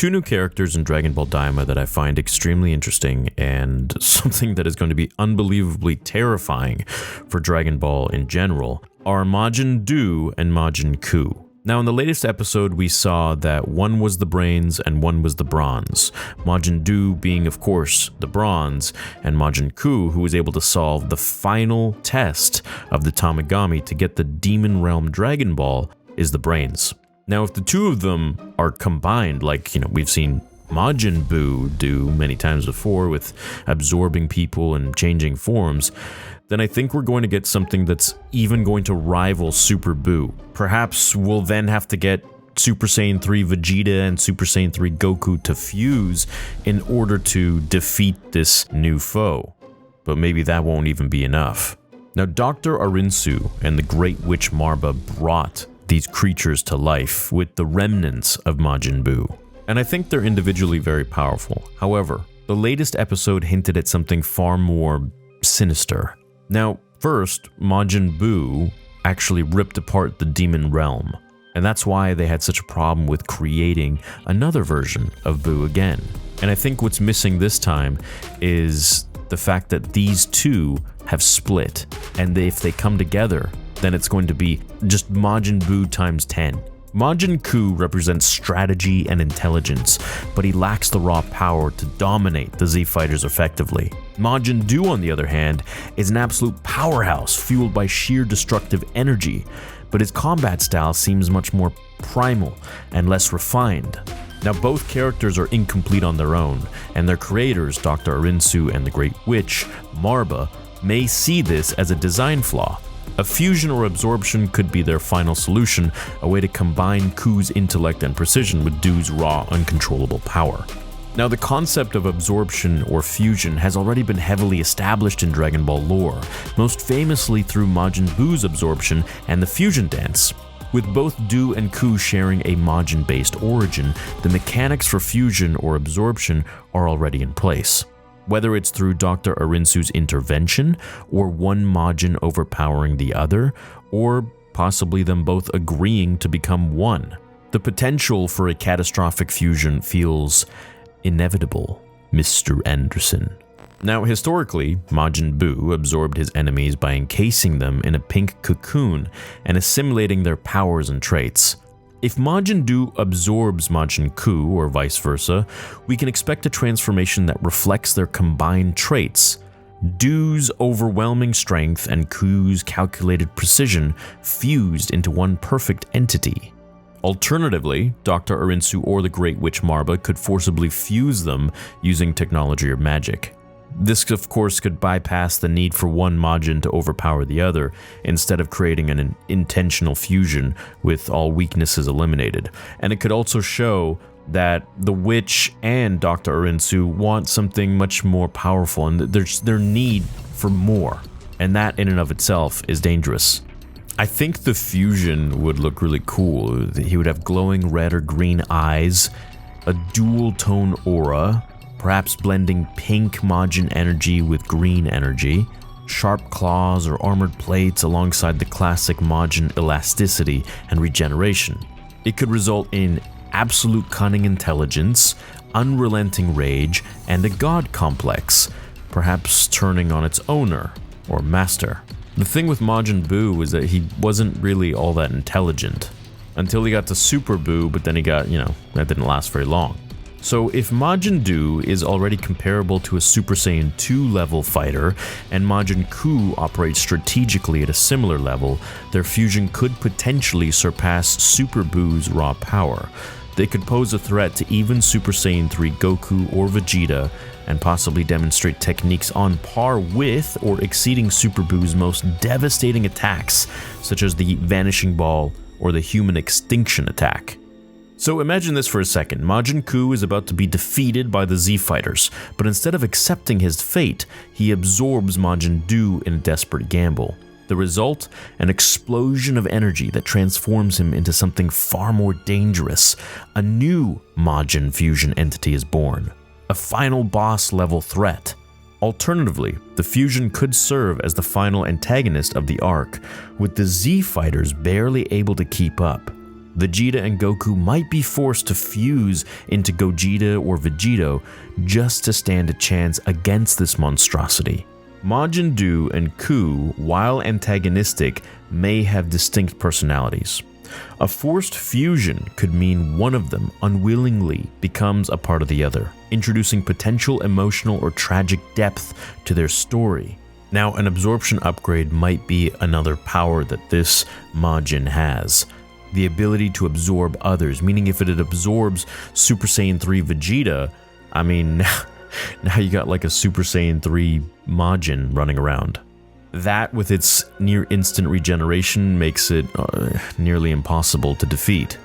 two new characters in Dragon Ball Daima that I find extremely interesting and something that is going to be unbelievably terrifying for Dragon Ball in general are Majin Buu and Majin Buu. Now, in the latest episode, we saw that one was the brains and one was the bronze. Majin Buu being, of course, the bronze, and Majin Buu, who was able to solve the final test of the Tamagami to get the Demon Realm Dragon Ball, is the brains. Now, if the two of them are combined, like, we've seen Majin Buu do many times before with absorbing people and changing forms, then I think we're going to get something that's even going to rival Super Buu. Perhaps we'll then have to get Super Saiyan 3 Vegeta and Super Saiyan 3 Goku to fuse in order to defeat this new foe. But maybe that won't even be enough. Now, Dr. Arinsu and the Great Witch Marba brought these creatures to life with the remnants of Majin Buu, and I think they're individually very powerful. However, the latest episode hinted at something far more sinister. Now, first, Majin Buu actually ripped apart the Demon Realm, and that's why they had such a problem with creating another version of Buu again. And I think what's missing this time is the fact that these two have split, and if they come together, then it's going to be just Majin Buu times 10. Majin Buu represents strategy and intelligence, but he lacks the raw power to dominate the Z Fighters effectively. Majin Buu, on the other hand, is an absolute powerhouse fueled by sheer destructive energy, but his combat style seems much more primal and less refined. Now, both characters are incomplete on their own, and their creators, Dr. Arinsu and the Great Witch, Marba, may see this as a design flaw. A fusion or absorption could be their final solution, a way to combine Ku's intellect and precision with Buu's raw, uncontrollable power. Now, the concept of absorption or fusion has already been heavily established in Dragon Ball lore, most famously through Majin Buu's absorption and the fusion dance. With both Buu and Ku sharing a Majin-based origin, the mechanics for fusion or absorption are already in place. Whether it's through Dr. Arinsu's intervention, or one Majin overpowering the other, or possibly them both agreeing to become one. The potential for a catastrophic fusion feels inevitable, Mr. Anderson. Now, historically, Majin Buu absorbed his enemies by encasing them in a pink cocoon and assimilating their powers and traits. If Majin Buu absorbs Majin Buu, or vice versa, we can expect a transformation that reflects their combined traits. Buu's overwhelming strength and Ku's calculated precision fused into one perfect entity. Alternatively, Dr. Arinsu or the Great Witch Marba could forcibly fuse them using technology or magic. This, of course, could bypass the need for one Majin to overpower the other, instead of creating an intentional fusion with all weaknesses eliminated. And it could also show that the Witch and Dr. Arinsu want something much more powerful, and there's their need for more. And that in and of itself is dangerous. I think the fusion would look really cool. He would have glowing red or green eyes, a dual-tone aura, perhaps blending pink Majin energy with green energy, sharp claws or armored plates alongside the classic Majin elasticity and regeneration. It could result in absolute cunning intelligence, unrelenting rage, and a god complex, perhaps turning on its owner or master. The thing with Majin Buu is that he wasn't really all that intelligent until he got to Super Buu, but then he got, that didn't last very long. So if Majin Buu is already comparable to a Super Saiyan 2 level fighter, and Majin Buu operates strategically at a similar level, their fusion could potentially surpass Super Buu's raw power. They could pose a threat to even Super Saiyan 3 Goku or Vegeta, and possibly demonstrate techniques on par with or exceeding Super Buu's most devastating attacks, such as the Vanishing Ball or the Human Extinction attack. So imagine this for a second. Majin Buu is about to be defeated by the Z Fighters, but instead of accepting his fate, he absorbs Majin Buu in a desperate gamble. The result? An explosion of energy that transforms him into something far more dangerous. A new Majin fusion entity is born, a final boss level threat. Alternatively, the fusion could serve as the final antagonist of the arc, with the Z Fighters barely able to keep up. Vegeta and Goku might be forced to fuse into Gogeta or Vegito just to stand a chance against this monstrosity. Majin Buu and Ku, while antagonistic, may have distinct personalities. A forced fusion could mean one of them unwillingly becomes a part of the other, introducing potential emotional or tragic depth to their story. Now, an absorption upgrade might be another power that this Majin has. The ability to absorb others, meaning if it absorbs Super Saiyan 3 Vegeta, I mean, now you got like a Super Saiyan 3 Majin running around. That, with its near-instant regeneration, makes it nearly impossible to defeat.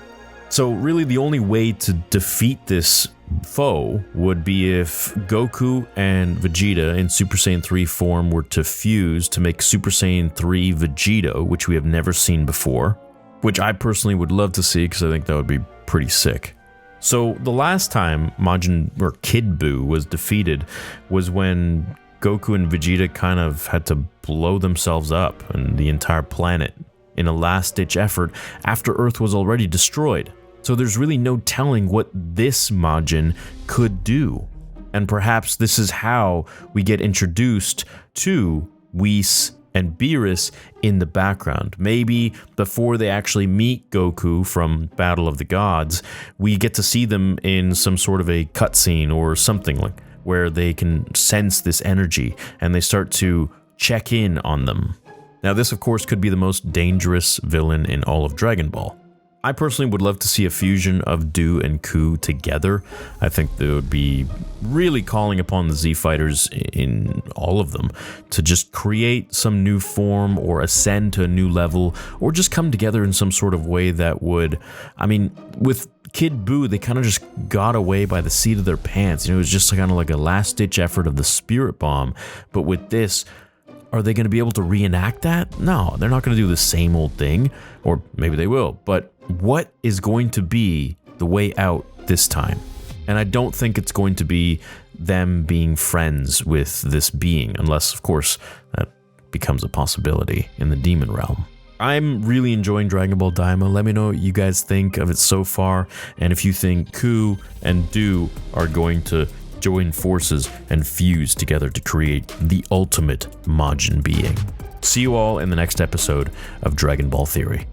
So really the only way to defeat this foe would be if Goku and Vegeta in Super Saiyan 3 form were to fuse to make Super Saiyan 3 Vegito, which we have never seen before, which I personally would love to see because I think that would be pretty sick. So the last time Majin or Kid Buu was defeated was when Goku and Vegeta kind of had to blow themselves up and the entire planet in a last-ditch effort after Earth was already destroyed. So there's really no telling what this Majin could do. And perhaps this is how we get introduced to Whis and Beerus in the background. Maybe before they actually meet Goku from Battle of the Gods, we get to see them in some sort of a cutscene or something like where they can sense this energy and they start to check in on them. Now this of course could be the most dangerous villain in all of Dragon Ball. I personally would love to see a fusion of Buu and Ku together. I think that would be really calling upon the Z Fighters in all of them to just create some new form or ascend to a new level or just come together in some sort of way that would, I mean, with Kid Buu, they kind of just got away by the seat of their pants. You know, it was just kind of like a last-ditch effort of the Spirit Bomb. But with this, are they going to be able to reenact that? No, they're not going to do the same old thing. Or maybe they will. But what is going to be the way out this time? And I don't think it's going to be them being friends with this being, unless, of course, that becomes a possibility in the demon realm. I'm really enjoying Dragon Ball Daima. Let me know what you guys think of it so far, and if you think Ku and Buu are going to join forces and fuse together to create the ultimate Majin being. See you all in the next episode of Dragon Ball Theory.